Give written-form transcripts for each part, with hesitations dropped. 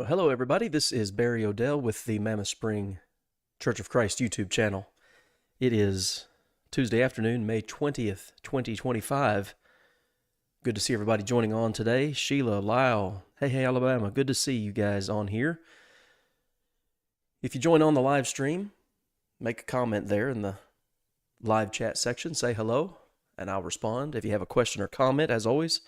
Well, hello, everybody. This is Barry Odell with the Mammoth Spring Church of Christ YouTube channel. It is Tuesday afternoon, May 20th, 2025. Good to see everybody joining on today. Sheila, Lyle, hey, Alabama. Good to see you guys on here. If you join on the live stream, make a comment there in the live chat section. Say hello, and I'll respond. If you have a question or comment, as always,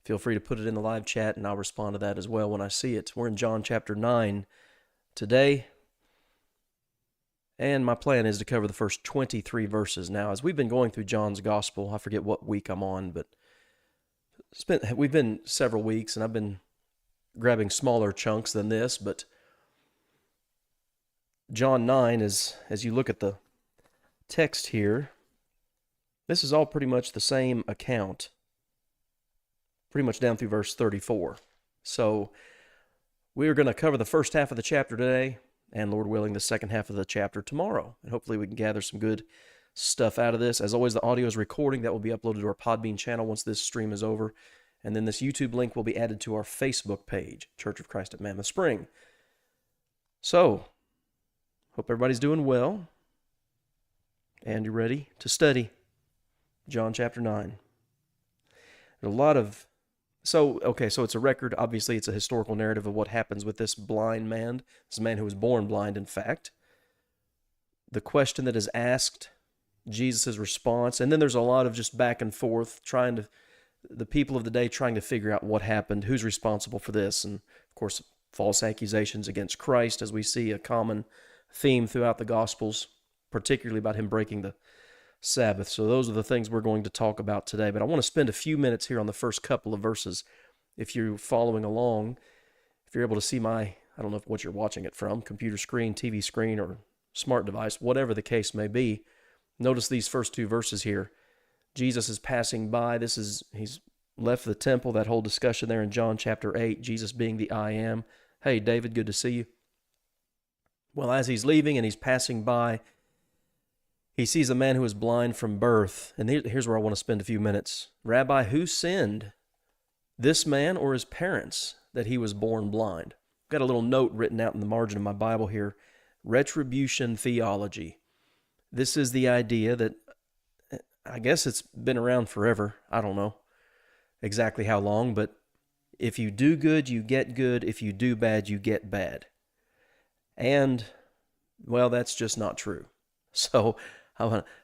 feel free to put it in the live chat, and I'll respond to that as well when I see it. We're in John chapter 9 today, and my plan is to cover the first 23 verses. Now, as we've been going through John's Gospel, I forget what week I'm on, but we've been several weeks, and I've been grabbing smaller chunks than this, but John 9 is, as you look at the text here, this is all pretty much the same account, pretty much down through verse 34. So we're going to cover the first half of the chapter today, and Lord willing, the second half of the chapter tomorrow. And hopefully we can gather some good stuff out of this. As always, the audio is recording. That will be uploaded to our Podbean channel once this stream is over. And then this YouTube link will be added to our Facebook page, Church of Christ at Mammoth Spring. So, hope everybody's doing well. And you're ready to study John chapter 9. There's a lot of... So it's a record. Obviously, it's a historical narrative of what happens with this blind man. This man who was born blind, in fact. The question that is asked, Jesus' response, and then there's a lot of just back and forth, the people of the day trying to figure out what happened, who's responsible for this, and of course, false accusations against Christ, as we see a common theme throughout the Gospels, particularly about him breaking the Sabbath. So those are the things we're going to talk about today. But I want to spend a few minutes here on the first couple of verses. If you're following along, if you're able to see I don't know what you're watching it from, computer screen, TV screen, or smart device, whatever the case may be, notice these first two verses here. Jesus is passing by. He's left the temple, that whole discussion there in John chapter 8, Jesus being the I am. Hey, David, good to see you. Well, as he's leaving and he's passing by, he sees a man who is blind from birth. And here's where I want to spend a few minutes. Rabbi, who sinned, this man or his parents, that he was born blind? I've got a little note written out in the margin of my Bible here. Retribution theology. This is the idea that, I guess it's been around forever. I don't know exactly how long, but if you do good, you get good. If you do bad, you get bad. And, well, that's just not true. So,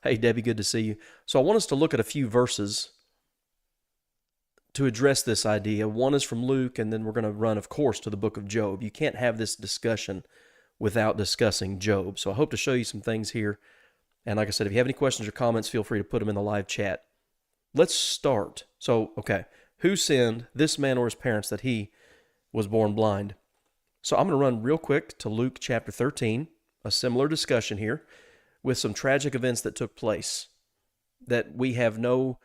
hey, Debbie, good to see you. So I want us to look at a few verses to address this idea. One is from Luke, and then we're going to run, of course, to the book of Job. You can't have this discussion without discussing Job. So I hope to show you some things here. And like I said, if you have any questions or comments, feel free to put them in the live chat. Let's start. So, who sinned, this man or his parents, that he was born blind? So I'm going to run real quick to Luke chapter 13, a similar discussion here, with some tragic events that took place that we have no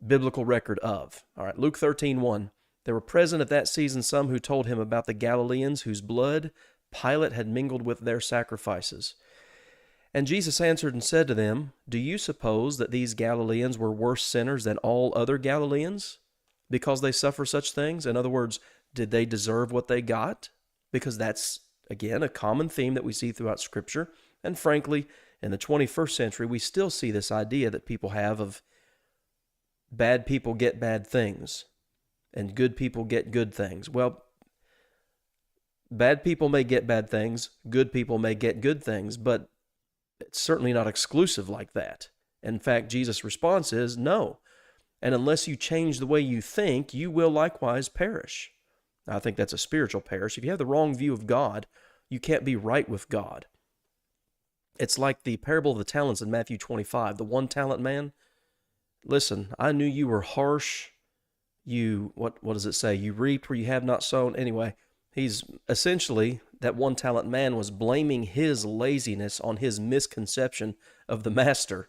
biblical record of. All right, Luke 13:1. There were present at that season some who told him about the Galileans whose blood Pilate had mingled with their sacrifices. And Jesus answered and said to them, do you suppose that these Galileans were worse sinners than all other Galileans because they suffer such things? In other words, did they deserve what they got? Because that's, again, a common theme that we see throughout Scripture. And frankly, in the 21st century, we still see this idea that people have of bad people get bad things and good people get good things. Well, bad people may get bad things, good people may get good things, but it's certainly not exclusive like that. In fact, Jesus' response is no. And unless you change the way you think, you will likewise perish. Now, I think that's a spiritual perish. If you have the wrong view of God, you can't be right with God. It's like the parable of the talents in Matthew 25, the one-talent man. Listen, I knew you were harsh. What does it say? You reaped where you have not sown. Anyway, he's essentially, that one-talent man was blaming his laziness on his misconception of the master.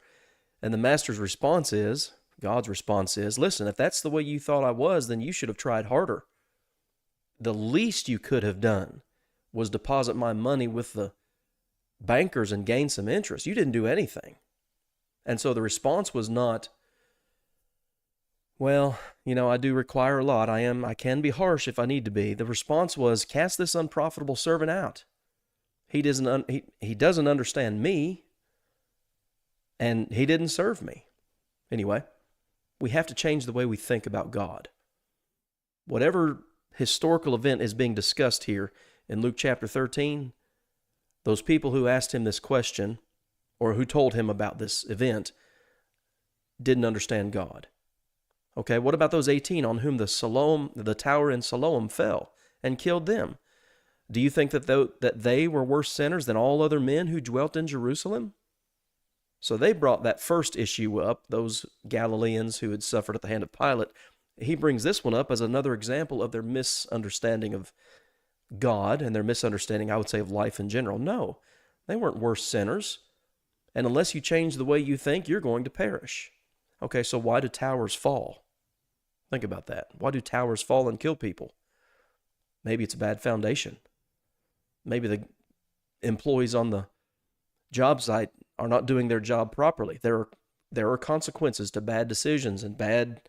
And the master's response is, God's response is, listen, if that's the way you thought I was, then you should have tried harder. The least you could have done was deposit my money with the bankers and gain some interest. You didn't do anything. And so the response was not, Well, I do require a lot. I can be harsh if I need to be. The response was, cast this unprofitable servant out. He doesn't understand me, and he didn't serve me. Anyway, we have to change the way we think about God. Whatever historical event is being discussed here in Luke chapter 13, those people who asked him this question, or who told him about this event, didn't understand God. Okay, what about those 18 on whom the tower in Siloam fell and killed them? Do you think that they were worse sinners than all other men who dwelt in Jerusalem? So they brought that first issue up, those Galileans who had suffered at the hand of Pilate. He brings this one up as another example of their misunderstanding of God and their misunderstanding, I would say, of life in general. No, they weren't worse sinners. And unless you change the way you think, you're going to perish. Okay, so why do towers fall? Think about that. Why do towers fall and kill people? Maybe it's a bad foundation. Maybe the employees on the job site are not doing their job properly. There are consequences to bad decisions and bad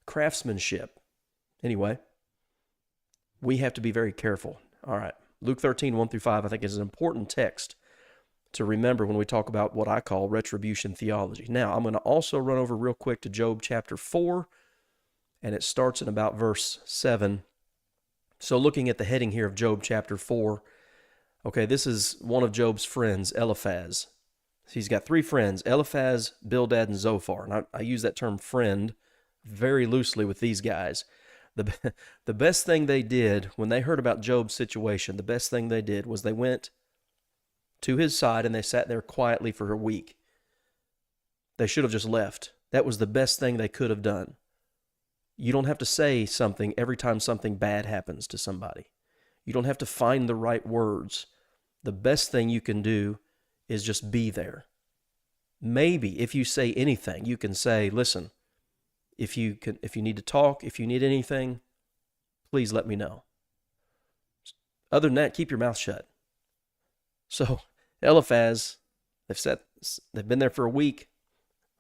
craftsmanship. Anyway, we have to be very careful. All right, Luke 13, 1 through 5, I think is an important text to remember when we talk about what I call retribution theology. Now, I'm going to also run over real quick to Job chapter 4, and it starts in about verse 7. So looking at the heading here of Job chapter 4, okay, this is one of Job's friends, Eliphaz. He's got three friends, Eliphaz, Bildad, and Zophar. And I use that term friend very loosely with these guys. The best thing they did when they heard about Job's situation, the best thing they did was they went to his side and they sat there quietly for a week. They should have just left. That was the best thing they could have done. You don't have to say something every time something bad happens to somebody. You don't have to find the right words. The best thing you can do is just be there. Maybe if you say anything, you can say, listen, if you need to talk, if you need anything, please let me know. Other than that, keep your mouth shut. So Eliphaz, they've been there for a week.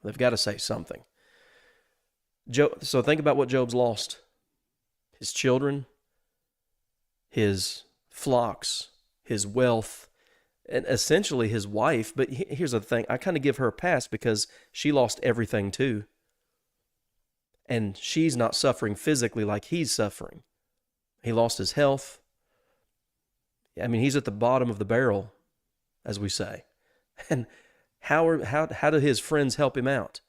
They've got to say something. So think about what Job's lost. His children, his flocks, his wealth, and essentially his wife. But here's the thing. I kind of give her a pass because she lost everything too. And she's not suffering physically like he's suffering. He lost his health. I mean, he's at the bottom of the barrel, as we say. And how do his friends help him out?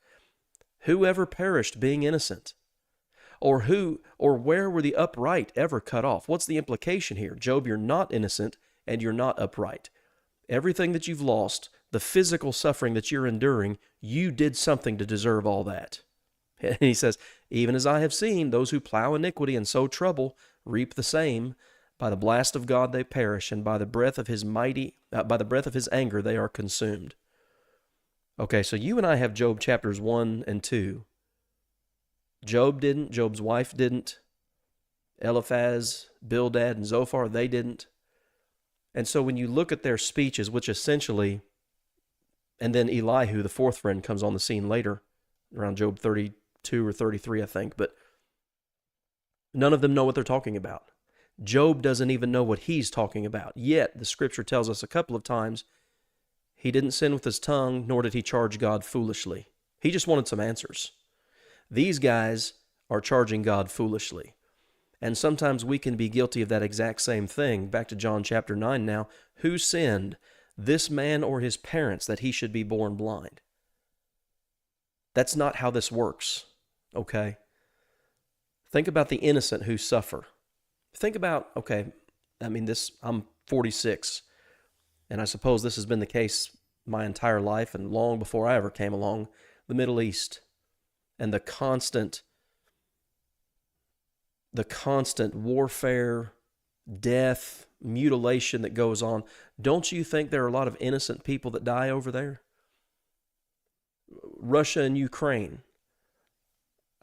Whoever perished being innocent? Or where were the upright ever cut off? What's the implication here? Job, you're not innocent and you're not upright. Everything that you've lost, the physical suffering that you're enduring, you did something to deserve all that. And he says, even as I have seen, those who plow iniquity and sow trouble reap the same. By the blast of God they perish, and by the breath of his anger they are consumed. Okay, so you and I have Job chapters 1 and 2. Job didn't. Job's wife didn't. Eliphaz, Bildad, and Zophar, they didn't. And so when you look at their speeches, which essentially, and then Elihu, the fourth friend, comes on the scene later, around Job 32 or 33, I think, but none of them know what they're talking about. Job doesn't even know what he's talking about. Yet, the scripture tells us a couple of times, he didn't sin with his tongue, nor did he charge God foolishly. He just wanted some answers. These guys are charging God foolishly. And sometimes we can be guilty of that exact same thing. Back to John chapter 9 now. Who sinned, this man or his parents, that he should be born blind? That's not how this works, okay? Think about the innocent who suffer. Think about, I'm 46, and I suppose this has been the case my entire life and long before I ever came along, the Middle East, and the constant warfare, death, mutilation that goes on. Don't you think there are a lot of innocent people that die over there? Russia and Ukraine.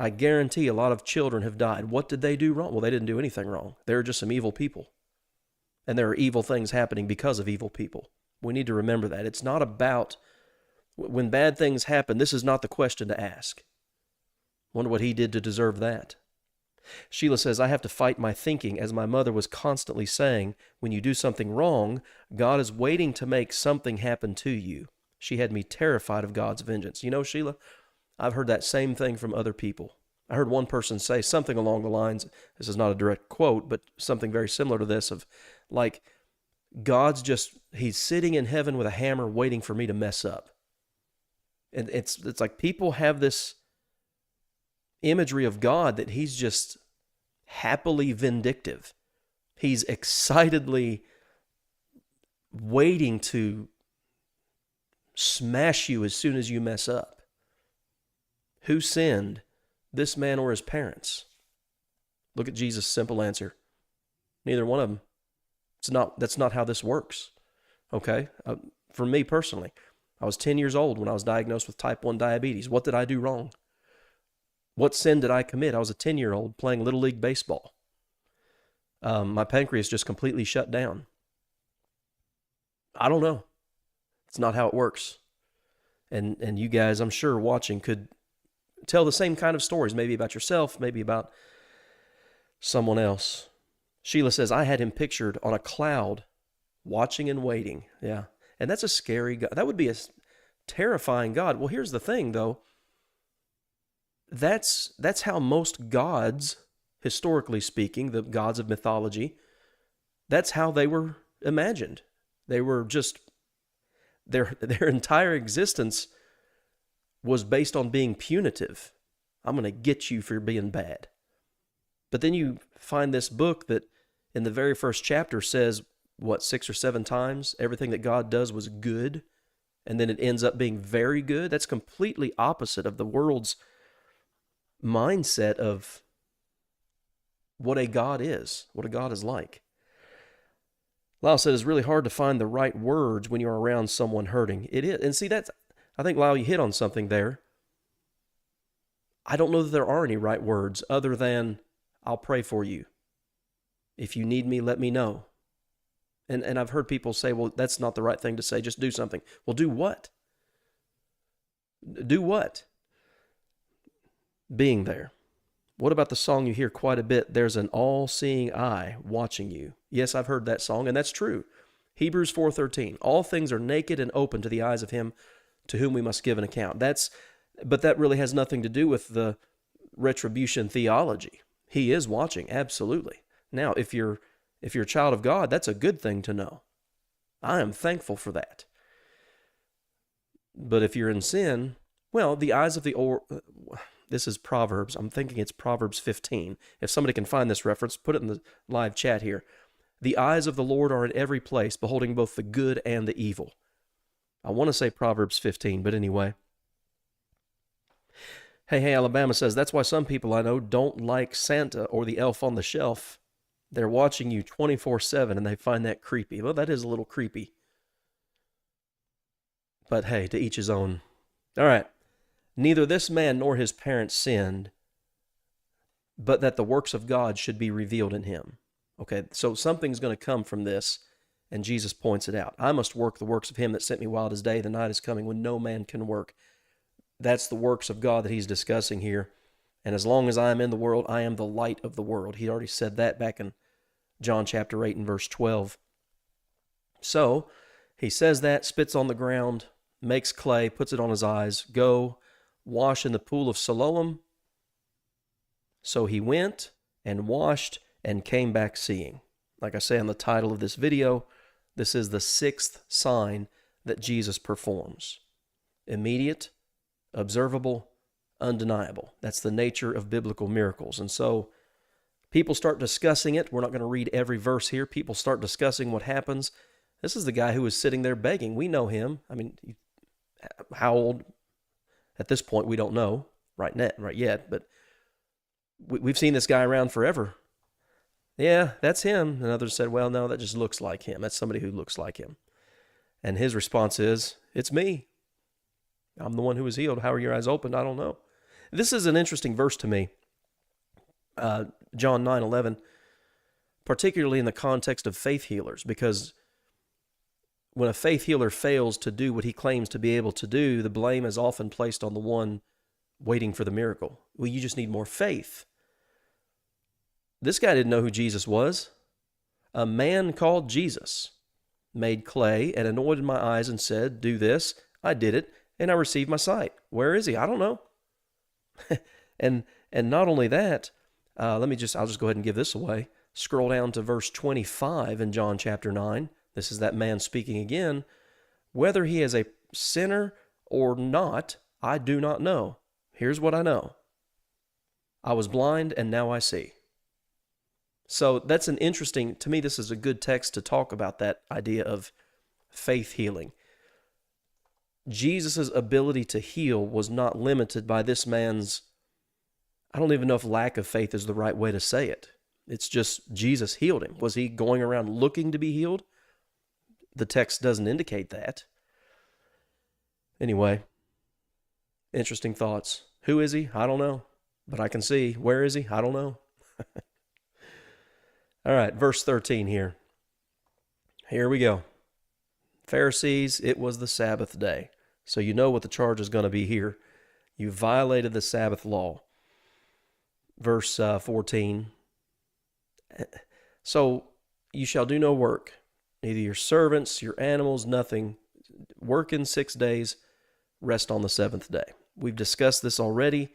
I guarantee a lot of children have died. What did they do wrong? Well, they didn't do anything wrong. They're just some evil people. And there are evil things happening because of evil people. We need to remember that. It's not about, when bad things happen, this is not the question to ask. Wonder what he did to deserve that. Sheila says, I have to fight my thinking, as my mother was constantly saying, when you do something wrong, God is waiting to make something happen to you. She had me terrified of God's vengeance. You know, Sheila, I've heard that same thing from other people. I heard one person say something along the lines, this is not a direct quote, but something very similar to this, of like, he's sitting in heaven with a hammer waiting for me to mess up. And it's like people have this imagery of God that he's just happily vindictive. He's excitedly waiting to smash you as soon as you mess up. Who sinned, this man or his parents? Look at Jesus' simple answer. Neither one of them. That's not how this works. Okay? For me personally, I was 10 years old when I was diagnosed with type 1 diabetes. What did I do wrong? What sin did I commit? I was a 10-year-old playing Little League baseball. My pancreas just completely shut down. I don't know. It's not how it works. And you guys, I'm sure, watching could tell the same kind of stories, maybe about yourself, maybe about someone else. Sheila says, I had him pictured on a cloud, watching and waiting. Yeah. And that's a scary God. That would be a terrifying God. Well, here's the thing, though. That's how most gods, historically speaking, the gods of mythology, that's how they were imagined. They were just, their entire existence was based on being punitive. I'm going to get you for being bad. But then you find this book that in the very first chapter says, 6 or 7 times, everything that God does was good, and then it ends up being very good. That's completely opposite of the world's mindset of what a God is, what a God is like. Lyle said it's really hard to find the right words when you're around someone hurting. It is. And see, I think, Lyle, you hit on something there. I don't know that there are any right words other than, I'll pray for you. If you need me, let me know. And I've heard people say, well, that's not the right thing to say. Just do something. Well, do what? Do what? Being there. What about the song you hear quite a bit? There's an all-seeing eye watching you. Yes, I've heard that song, and that's true. Hebrews 4:13. All things are naked and open to the eyes of him to whom we must give an account. But that really has nothing to do with the retribution theology. He is watching, absolutely. Now, if you're a child of God, that's a good thing to know. I am thankful for that. But if you're in sin, well, the eyes of this is Proverbs. I'm thinking it's Proverbs 15. If somebody can find this reference, put it in the live chat here. The eyes of the Lord are in every place, beholding both the good and the evil. I want to say Proverbs 15, but anyway. Hey, Alabama says, that's why some people I know don't like Santa or the elf on the shelf. They're watching you 24/7 and they find that creepy. Well, that is a little creepy. But hey, to each his own. All right. Neither this man nor his parents sinned, but that the works of God should be revealed in him. Okay, so something's going to come from this, and Jesus points it out. I must work the works of him that sent me while it is day. The night is coming when no man can work. That's the works of God that he's discussing here. And as long as I am in the world, I am the light of the world. He already said that back in John chapter 8 and verse 12. So, he says that, spits on the ground, makes clay, puts it on his eyes, go wash in the pool of Siloam. So he went and washed and came back seeing. Like I say on the title of this video, this is the 6th sign that Jesus performs. Immediate, observable, undeniable. That's the nature of biblical miracles. And so people start discussing it. We're not going to read every verse here. People start discussing what happens. This is the guy who was sitting there begging. We know him. I mean, how old? At this point, we don't know right yet, but we've seen this guy around forever. Yeah, that's him. And others said, well, no, that just looks like him. That's somebody who looks like him. And his response is, it's me. I'm the one who was healed. How are your eyes opened? I don't know. This is an interesting verse to me. John 9:11, particularly in the context of faith healers, because when a faith healer fails to do what he claims to be able to do, the blame is often placed on the one waiting for the miracle. Well, you just need more faith. This guy didn't know who Jesus was. A man called Jesus made clay and anointed my eyes and said, do this. I did it, and I received my sight. Where is he? I don't know. and not only that, I'll just go ahead and give this away. Scroll down to verse 25 in John chapter 9. This is that man speaking again. Whether he is a sinner or not, I do not know. Here's what I know. I was blind and now I see. So that's to me, this is a good text to talk about that idea of faith healing. Jesus' ability to heal was not limited by this man's, I don't even know if lack of faith is the right way to say it. It's just Jesus healed him. Was he going around looking to be healed? The text doesn't indicate that. Anyway, interesting thoughts. Who is he? I don't know. But I can see. Where is he? I don't know. All right, verse 13 here. Here we go. Pharisees, it was the Sabbath day. So you know what the charge is going to be here. You violated the Sabbath law. Verse 14. So you shall do no work, neither your servants, your animals, nothing. Work in 6 days, rest on the seventh day. We've discussed this already.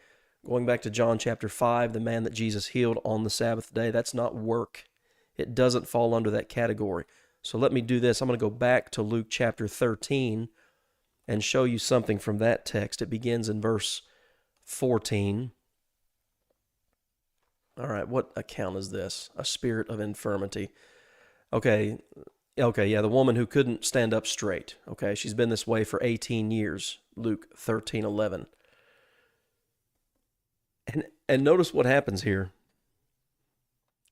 Going back to John chapter 5, the man that Jesus healed on the Sabbath day, that's not work. It doesn't fall under that category. So let me do this. I'm going to go back to Luke chapter 13 and show you something from that text. It begins in verse 14. All right, what account is this? A spirit of infirmity. Okay, yeah, the woman who couldn't stand up straight. Okay, she's been this way for 18 years. Luke 13:11. And notice what happens here.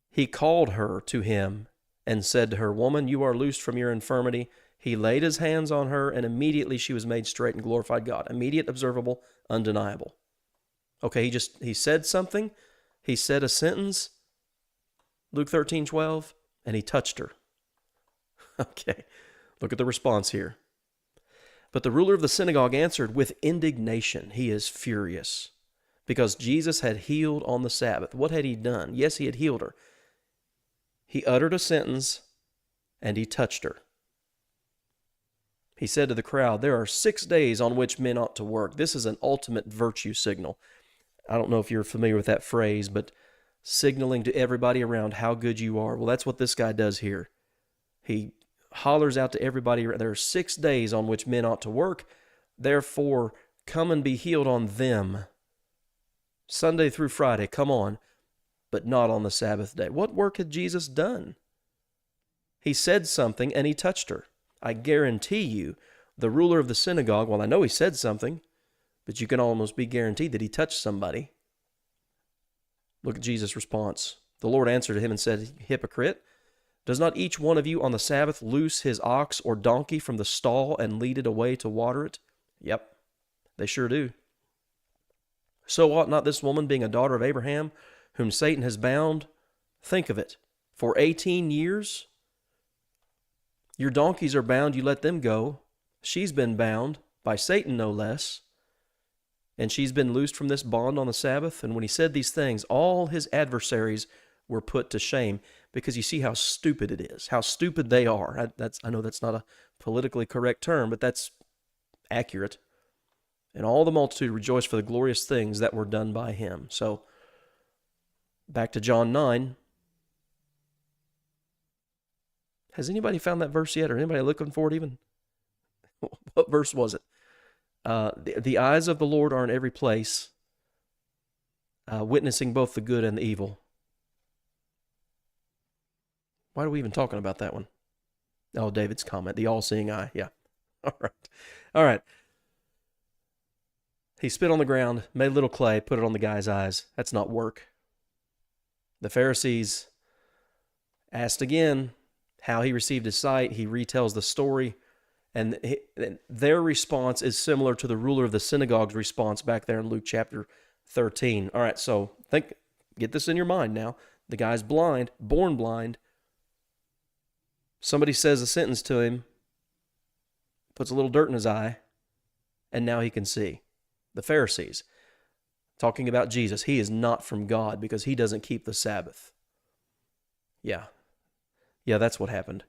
He called her to him and said to her, Woman, you are loosed from your infirmity. He laid his hands on her, and immediately she was made straight and glorified God. Immediate, observable, undeniable. Okay, he said something. He said a sentence, Luke 13:12, and he touched her. Okay, look at the response here. But the ruler of the synagogue answered with indignation. He is furious because Jesus had healed on the Sabbath. What had he done? Yes, he had healed her. He uttered a sentence and he touched her. He said to the crowd, there are 6 days on which men ought to work. This is an ultimate virtue signal. I don't know if you're familiar with that phrase, but signaling to everybody around how good you are. Well, that's what this guy does here. He hollers out to everybody, there are 6 days on which men ought to work. Therefore, come and be healed on them. Sunday through Friday, come on, but not on the Sabbath day. What work had Jesus done? He said something and he touched her. I guarantee you, the ruler of the synagogue, well, I know he said something, but you can almost be guaranteed that he touched somebody. Look at Jesus' response. The Lord answered him and said, Hypocrite, does not each one of you on the Sabbath loose his ox or donkey from the stall and lead it away to water it? Yep, they sure do. So ought not this woman, being a daughter of Abraham, whom Satan has bound, think of it, for 18 years? Your donkeys are bound, you let them go. She's been bound, by Satan no less, and she's been loosed from this bond on the Sabbath. And when he said these things, all his adversaries were put to shame, because you see how stupid it is, how stupid they are. I know that's not a politically correct term, but that's accurate. And all the multitude rejoiced for the glorious things that were done by him. So, back to John 9. Has anybody found that verse yet? Or anybody looking for it even? What verse was it? The eyes of the Lord are in every place, witnessing both the good and the evil. Why are we even talking about that one? Oh, David's comment, the all-seeing eye. Yeah. All right. He spit on the ground, made a little clay, put it on the guy's eyes. That's not work. The Pharisees asked again how he received his sight. He retells the story, and their response is similar to the ruler of the synagogue's response back there in Luke chapter 13. All right, so get this in your mind now. The guy's blind, born blind. Somebody says a sentence to him, puts a little dirt in his eye, and now he can see. The Pharisees. talking about Jesus, he is not from God because he doesn't keep the Sabbath. Yeah, that's what happened.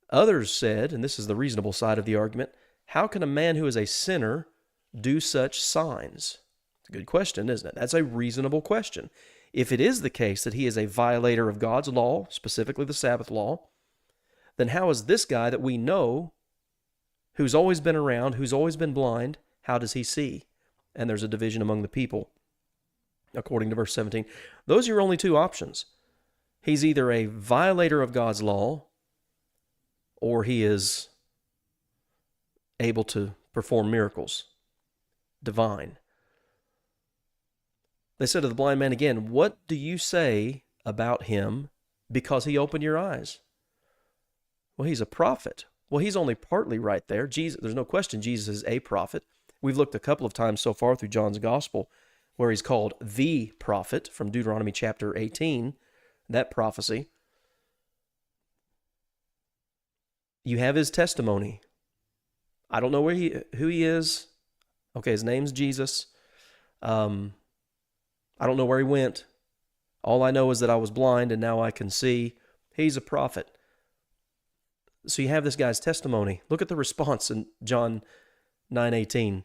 Others said, and this is the reasonable side of the argument, how can a man who is a sinner do such signs? It's a good question, isn't it? That's a reasonable question. If it is the case that he is a violator of God's law, specifically the Sabbath law, then how is this guy that we know, who's always been around, who's always been blind, how does he see? And there's a division among the people, according to verse 17. Those are your only two options. He's either a violator of God's law, or he is able to perform miracles, divine. They said to the blind man again, what do you say about him because he opened your eyes? Well, he's a prophet. Well, he's only partly right there. Jesus, there's no question Jesus is a prophet. We've looked a couple of times so far through John's gospel where he's called the prophet from Deuteronomy chapter 18, that prophecy. You have his testimony. I don't know who he is. Okay, his name's Jesus. I don't know where he went. All I know is that I was blind and now I can see. He's a prophet. So you have this guy's testimony. Look at the response in John 9:18.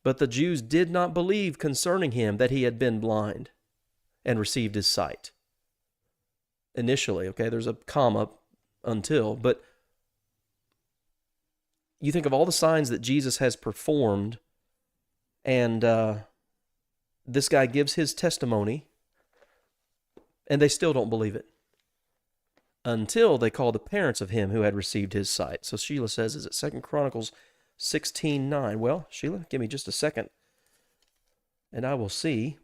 But the Jews did not believe concerning him that he had been blind and received his sight. Initially, okay, there's a comma until, but you think of all the signs that Jesus has performed, and this guy gives his testimony, and they still don't believe it until they call the parents of him who had received his sight. So Sheila says, is it 2 Chronicles 16:9? Well, Sheila, give me just a second, and I will see.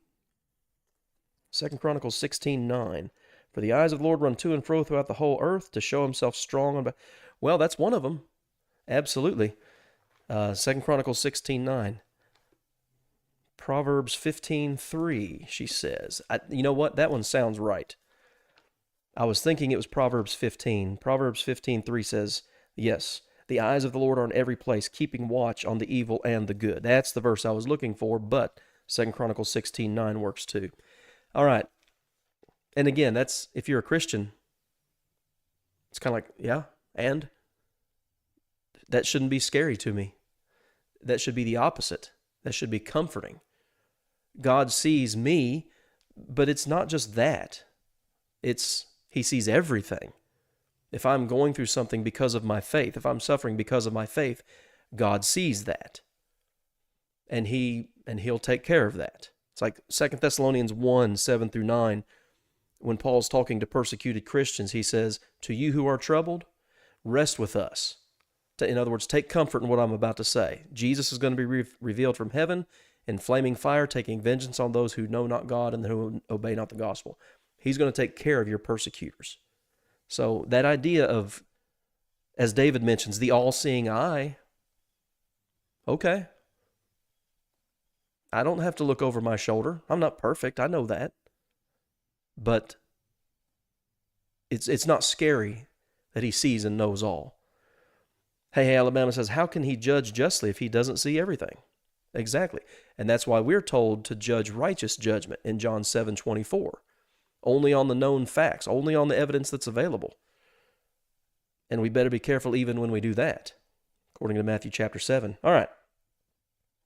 2 Chronicles 16:9. For the eyes of the Lord run to and fro throughout the whole earth to show himself strong. Well, that's one of them. Absolutely. 2 Chronicles 16:9. Proverbs 15:3, she says. You know what? That one sounds right. I was thinking it was Proverbs 15. Proverbs 15:3 says, yes, the eyes of the Lord are in every place, keeping watch on the evil and the good. That's the verse I was looking for, but 2 Chronicles 16:9 works too. All right. And again, that's, if you're a Christian, it's kind of like, yeah, and? That shouldn't be scary to me. That should be the opposite. That should be comforting. God sees me, but it's not just that. He sees everything. If I'm going through something because of my faith, if I'm suffering because of my faith, God sees that. And he'll take care of that. It's like 2 Thessalonians 1:7-9. When Paul's talking to persecuted Christians, he says, to you who are troubled, rest with us. In other words, take comfort in what I'm about to say. Jesus is going to be revealed from heaven in flaming fire, taking vengeance on those who know not God and who obey not the gospel. He's going to take care of your persecutors. So that idea of, as David mentions, the all-seeing eye, okay. I don't have to look over my shoulder. I'm not perfect. I know that. But it's not scary that he sees and knows all. Hey, Alabama says, how can he judge justly if he doesn't see everything? Exactly. And that's why we're told to judge righteous judgment in John 7:24. Only on the known facts, only on the evidence that's available. And we better be careful even when we do that, according to Matthew chapter 7. All right.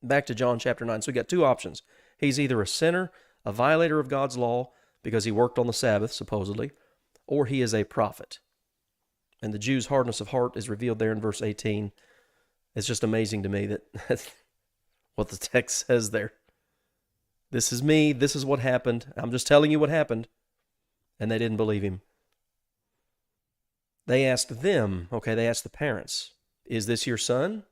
Back to John chapter 9. So we got two options. He's either a sinner, a violator of God's law, because he worked on the Sabbath, supposedly, or he is a prophet. And the Jews' hardness of heart is revealed there in verse 18. It's just amazing to me that what the text says there. This is me. This is what happened. I'm just telling you what happened. And they didn't believe him. They asked them, they asked the parents, is this your son?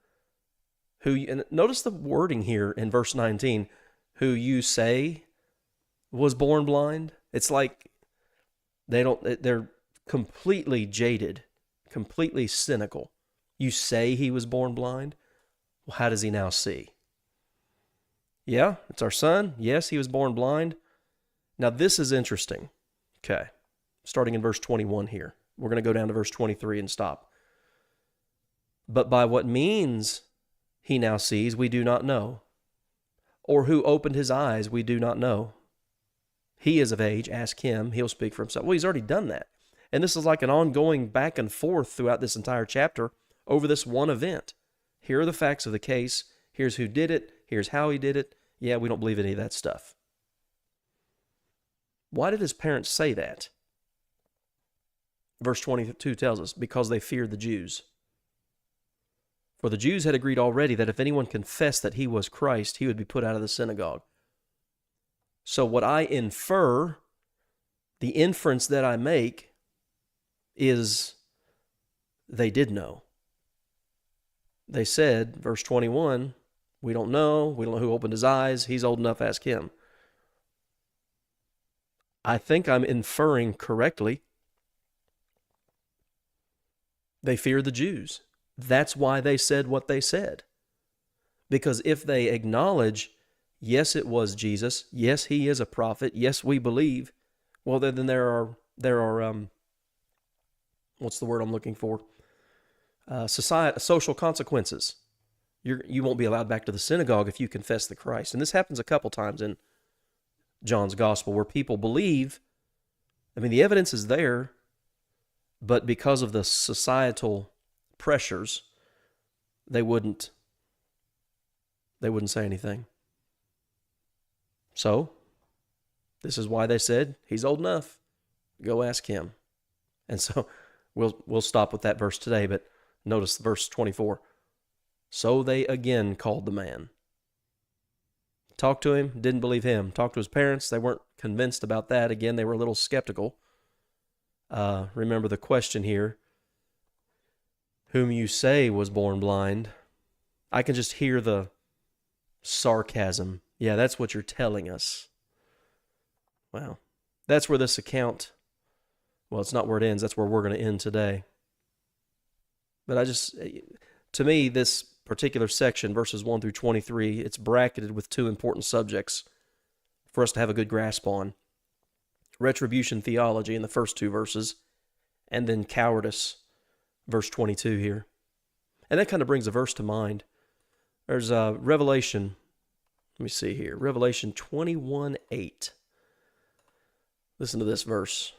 And notice the wording here in verse 19, who you say was born blind. It's like they're completely jaded, completely cynical. You say he was born blind? Well, how does he now see? Yeah, it's our son. Yes, he was born blind. Now this is interesting. Okay, starting in verse 21 here. We're going to go down to verse 23 and stop. But by what means he now sees, we do not know. Or who opened his eyes, we do not know. He is of age, ask him, he'll speak for himself. Well, he's already done that. And this is like an ongoing back and forth throughout this entire chapter over this one event. Here are the facts of the case. Here's who did it. Here's how he did it. Yeah, we don't believe any of that stuff. Why did his parents say that? Verse 22 tells us, because they feared the Jews. For the Jews had agreed already that if anyone confessed that he was Christ, he would be put out of the synagogue. So what I infer, the inference that I make, is they did know. They said, verse 21, we don't know who opened his eyes, he's old enough, ask him. I think I'm inferring correctly. They fear the Jews. That's why they said what they said. Because if they acknowledge, yes, it was Jesus, yes, he is a prophet, yes, we believe, well, then there are what's the word I'm looking for? Social consequences. You won't be allowed back to the synagogue if you confess the Christ. And this happens a couple times in John's gospel where people believe, the evidence is there, but because of the societal pressures, they wouldn't say anything. So, this is why they said, he's old enough, go ask him. And so, we'll stop with that verse today, but notice verse 24. So they again called the man. Talked to him, didn't believe him. Talked to his parents, they weren't convinced about that. Again, they were a little skeptical. Remember the question here, whom you say was born blind. I can just hear the sarcasm. Yeah, that's what you're telling us. Well, that's where this account, well, it's not where it ends, that's where we're going to end today. But to me, this particular section, verses 1 through 23, it's bracketed with two important subjects for us to have a good grasp on. Retribution theology in the first two verses, and then cowardice, verse 22 here. And that kind of brings a verse to mind. There's Revelation, let me see here, Revelation 21:8. Listen to this verse.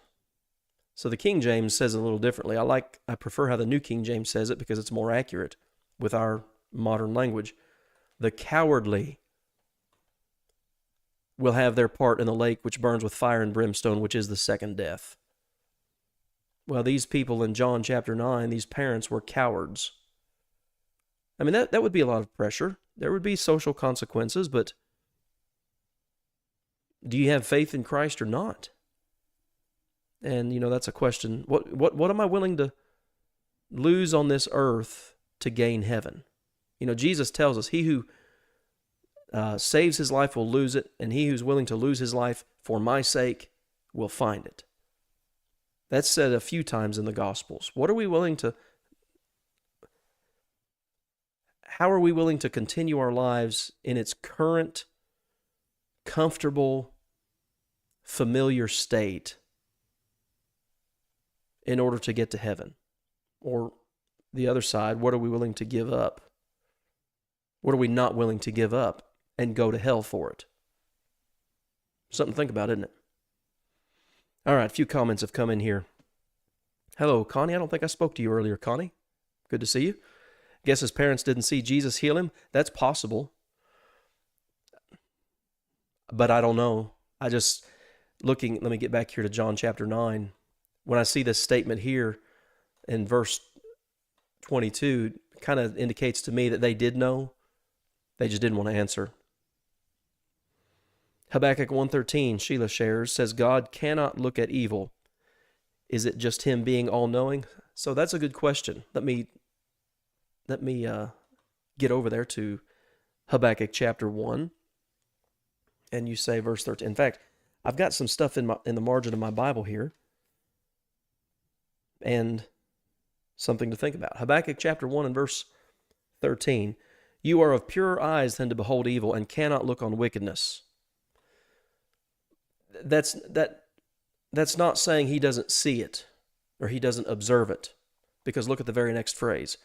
So the King James says it a little differently. I prefer how the New King James says it because it's more accurate with our modern language. The cowardly will have their part in the lake which burns with fire and brimstone, which is the second death. Well, these people in John chapter 9, these parents were cowards. That would be a lot of pressure. There would be social consequences, but do you have faith in Christ or not? And, that's a question. What am I willing to lose on this earth to gain heaven? Jesus tells us, he who saves his life will lose it, and he who's willing to lose his life for my sake will find it. That's said a few times in the Gospels. How are we willing to continue our lives in its current, comfortable, familiar state in order to get to heaven? Or the other side, what are we willing to give up? What are we not willing to give up and go to hell for it? Something to think about, isn't it? All right, a few comments have come in here. Hello, Connie. I don't think I spoke to you earlier, Connie. Good to see you. Guess his parents didn't see Jesus heal him. That's possible. But I don't know. Let me get back here to John chapter 9. When I see this statement here in verse 22, it kind of indicates to me that they did know. They just didn't want to answer. Habakkuk 1:13, Sheila shares, says, God cannot look at evil. Is it just him being all-knowing? So that's a good question. Let me get over there to Habakkuk chapter 1. And you say verse 13. In fact, I've got some stuff in the margin of my Bible here. And something to think about. Habakkuk chapter 1 and verse 13. You are of purer eyes than to behold evil, and cannot look on wickedness. That's not saying he doesn't see it or he doesn't observe it, because look at the very next phrase.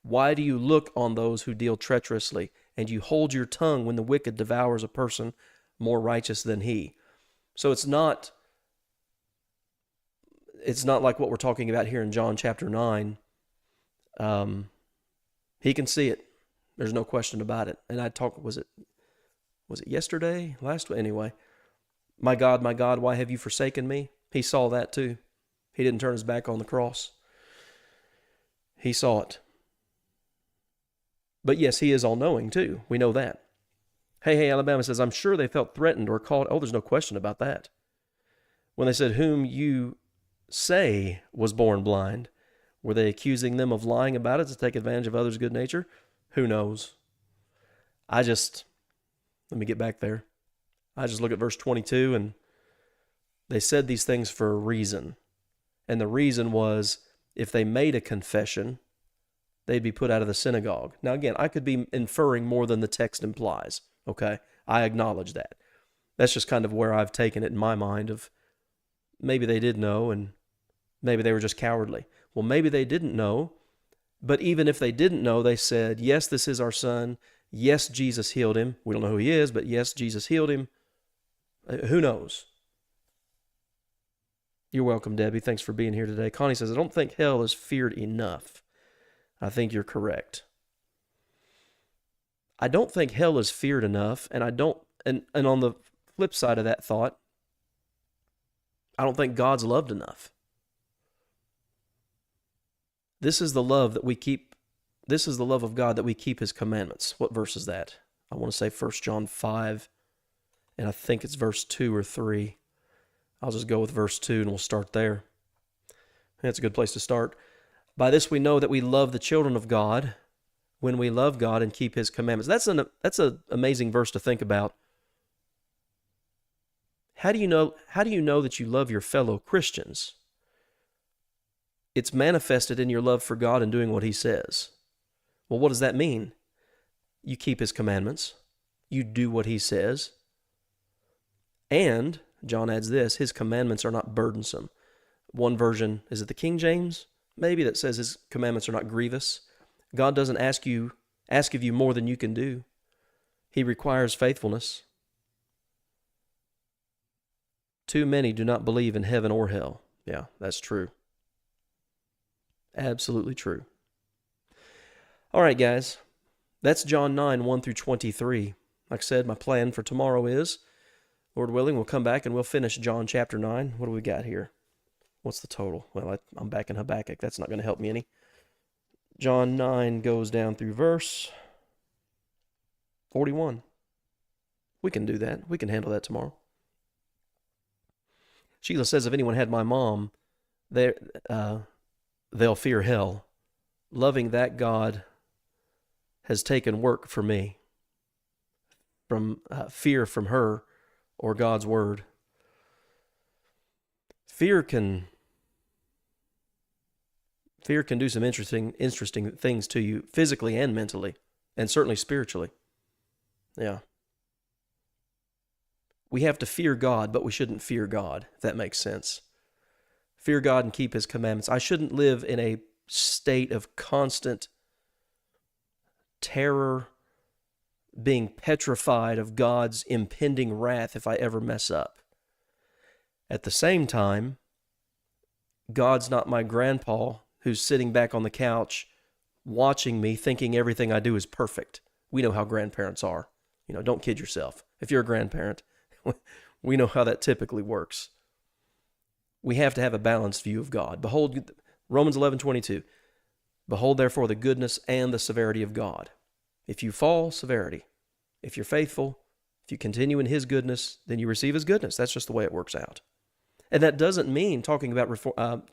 Why do you look on those who deal treacherously, and you hold your tongue when the wicked devours a person more righteous than he? So it's not like what we're talking about here in John chapter 9. He can see it. There's no question about it. And was it yesterday? Anyway. My God, why have you forsaken me? He saw that too. He didn't turn his back on the cross. He saw it. But yes, he is all-knowing too. We know that. Hey, Alabama says, I'm sure they felt threatened or called. Oh, there's no question about that. When they said, whom you say was born blind, were they accusing them of lying about it to take advantage of others' good nature? Who knows? Let me get back there. I just look at verse 22, and they said these things for a reason. And the reason was, if they made a confession, they'd be put out of the synagogue. Now again, I could be inferring more than the text implies, okay? I acknowledge that. That's just kind of where I've taken it in my mind of maybe they did know and maybe they were just cowardly. Well, maybe they didn't know, but even if they didn't know, they said, yes, this is our son. Yes, Jesus healed him. We don't know who he is, but yes, Jesus healed him. Who knows? You're welcome, Debbie. Thanks for being here today. Connie says, I don't think hell is feared enough. I think you're correct. I don't think hell is feared enough, and and on the flip side of that thought, I don't think God's loved enough. This is the love of God, that we keep his commandments. What verse is that? I want to say 1 John 5, and I think it's verse 2 or 3. I'll just go with verse 2 and we'll start there. That's a good place to start. By this we know that we love the children of God, when we love God and keep his commandments. That's an amazing verse to think about. How do you know that you love your fellow Christians? It's manifested in your love for God and doing what he says. Well, what does that mean? You keep his commandments. You do what he says. And, John adds this, his commandments are not burdensome. One version, is it the King James? Maybe, that says his commandments are not grievous. God doesn't ask of you more than you can do. He requires faithfulness. Too many do not believe in heaven or hell. Yeah, that's true. Absolutely true. All right, guys. That's John 9, 1 through 23. Like I said, my plan for tomorrow is, Lord willing, we'll come back and we'll finish John chapter 9. What do we got here? What's the total? Well, I'm back in Habakkuk. That's not going to help me any. John 9 goes down through verse 41. We can do that. We can handle that tomorrow. Sheila says, if anyone had my mom, they'll fear hell. Loving that God has taken work for me, from fear from her or God's word. Fear can do some interesting things to you, physically and mentally, and certainly spiritually. Yeah. We have to fear God, but we shouldn't fear God, if that makes sense. Fear God and keep his commandments. I shouldn't live in a state of constant terror, being petrified of God's impending wrath if I ever mess up. At the same time, God's not my grandpa who's sitting back on the couch watching me thinking everything I do is perfect. We know how grandparents are. Don't kid yourself. If you're a grandparent, we know how that typically works. We have to have a balanced view of God. Behold, Romans 11:22. Behold, therefore, the goodness and the severity of God. If you fall, severity. If you're faithful, if you continue in his goodness, then you receive his goodness. That's just the way it works out. And that doesn't mean, talking about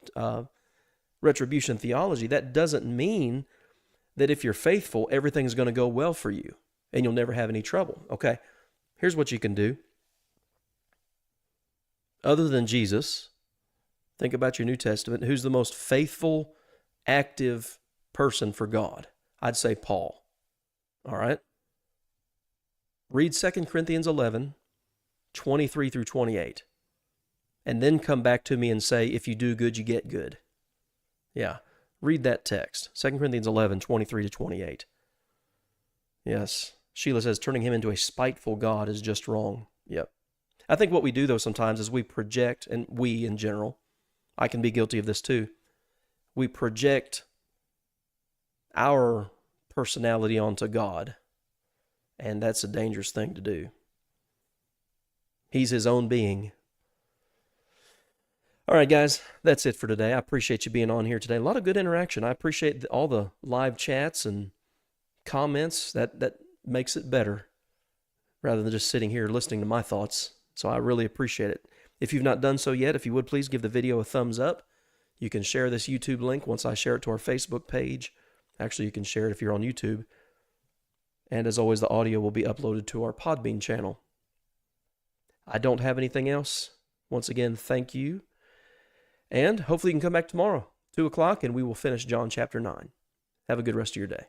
retribution theology, that doesn't mean that if you're faithful, everything's going to go well for you and you'll never have any trouble. Okay, here's what you can do. Other than Jesus, think about your New Testament. Who's the most faithful, active person for God? I'd say Paul. All right? Read 2 Corinthians 11, 23 through 28. And then come back to me and say, if you do good, you get good. Yeah. Read that text, 2 Corinthians 11, 23 to 28. Yes, Sheila says, turning him into a spiteful God is just wrong. Yep. I think what we do, though, sometimes is we project, and we in general, I can be guilty of this too, we project our personality onto God, and that's a dangerous thing to do. He's his own being. All right, guys, that's it for today. I appreciate you being on here today. A lot of good interaction. I appreciate all the live chats and comments. That makes it better rather than just sitting here listening to my thoughts. So I really appreciate it. If you've not done so yet, if you would please give the video a thumbs up. You can share this YouTube link once I share it to our Facebook page. Actually, you can share it if you're on YouTube. And as always, the audio will be uploaded to our Podbean channel. I don't have anything else. Once again, thank you. And hopefully you can come back tomorrow, 2 o'clock, and we will finish John chapter 9. Have a good rest of your day.